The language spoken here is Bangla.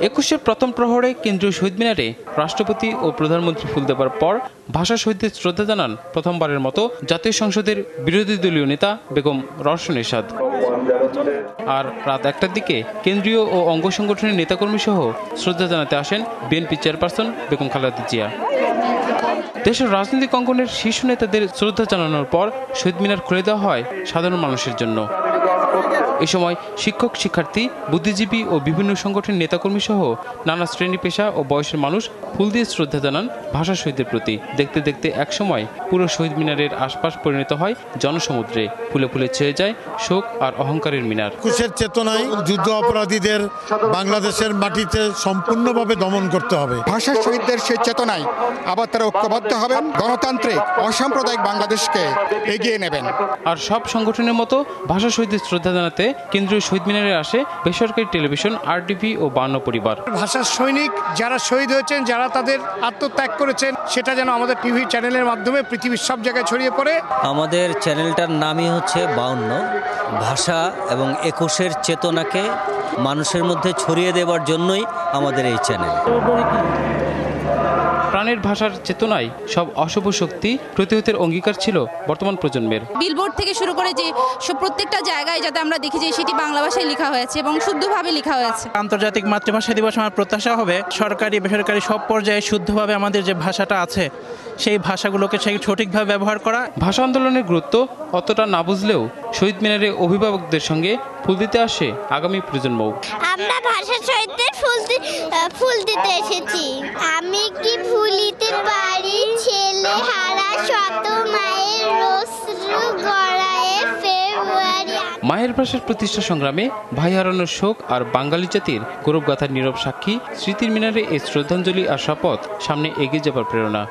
একুশের প্রথম প্রহরে কেন্দ্রীয় শহীদ মিনারে রাষ্ট্রপতি ও প্রধানমন্ত্রী ফুল দেবার পর ভাষা শহীদদের শ্রদ্ধা জানান প্রথমবারের মতো জাতীয় সংসদের বিরোধী দলীয় নেতা বেগম রওশন এরশাদ। আর রাত ১টার দিকে কেন্দ্রীয় ও অঙ্গ সংগঠনের নেতাকর্মী সহ শ্রদ্ধা জানাতে আসেন বিএনপি চেয়ারপারসন বেগম খালেদা জিয়া। দেশের রাজনৈতিক অঙ্গনের শীর্ষ নেতাদের শ্রদ্ধা জানানোর পর শহীদ মিনার খুলে দেওয়া হয় সাধারণ মানুষের জন্য। এ সময় শিক্ষক, শিক্ষার্থী, বুদ্ধিজীবী ও বিভিন্ন সংগঠনের নেতাকর্মী সহ নানা শ্রেণী পেশা ও বয়সের মানুষ ফুল দিয়ে শ্রদ্ধা জানান ভাষা শহীদদের প্রতি। দেখতে দেখতে একসময় পুরো শহীদ মিনারের আশপাশ পরিণত হয় জনসমুদ্রে। ফুলে ফুলে ছেয়ে যায় শোক আর অহংকারের মিনার। একুশের চেতনায় যুদ্ধ অপরাধীদের বাংলাদেশের মাটিতে সম্পূর্ণভাবে দমন করতে হবে। ভাষা শহীদদের সেই চেতনায় আবার তারা ঐক্যবদ্ধ হবেন, গণতান্ত্রিক অসাম্প্রদায়িক বাংলাদেশকে এগিয়ে নেবেন। আর সব সংগঠনের মতো ভাষা শহীদদের শ্রদ্ধা জানাতে কেন্দ্রীয় শহীদ মিনারে আসে বেসরকারি টেলিভিশন RTV ও 52 পরিবার। ভাষার সৈনিক যারা শহীদ হয়েছেন, যারা তাদের আত্মত্যাগ করেছেন, সেটা যেন আমাদের টিভি চ্যানেলের মাধ্যমে পৃথিবীর সব জায়গায় ছড়িয়ে পড়ে। আমাদের চ্যানেলটার নামই হচ্ছে 52। ভাষা এবং একুশের চেতনাকে মানুষের মধ্যে ছড়িয়ে দেওয়ার জন্যই আমাদের এই চ্যানেল। প্রাণের ভাষার চেতনায় সব অশুভ শক্তি প্রতিহতের অঙ্গীকার ছিল বর্তমান প্রজন্মের। বিলবোর্ড থেকে শুরু করে যে প্রত্যেকটা জায়গায় যাতে আমরা দেখি যে সেটি বাংলা ভাষায় লেখা হয়েছে এবং শুদ্ধভাবে লেখা হয়েছে। আন্তর্জাতিক মাতৃভাষা দিবস আমার প্রত্যাশা হবে সরকারি বেসরকারি সব পর্যায়ে শুদ্ধভাবে আমাদের যে ভাষাটা আছে সেই ভাষাগুলোকে সঠিকভাবে ব্যবহার করা। ভাষা আন্দোলনের গুরুত্ব অতটা না বুঝলেও শহীদ মিনারে অভিভাবকদের সঙ্গে ফুল দিতে আসে আগামী প্রজন্ম। আমরা ভাষা শহীদদের ফুল দিতে এসেছি। আমি কি ভুলিতে পারি ছেলে হারা শত মায়ের রোসরু গড়ায়ে ফেব্রুয়ারি। মায়ের ভাষার প্রতিষ্ঠা সংগ্রামে ভাই হারানোর শোক আর বাঙালি জাতির গৌরবগাথার নীরব সাক্ষী স্মৃতির মিনারে এই শ্রদ্ধাঞ্জলি আর শপথ সামনে এগিয়ে যাবার প্রেরণা।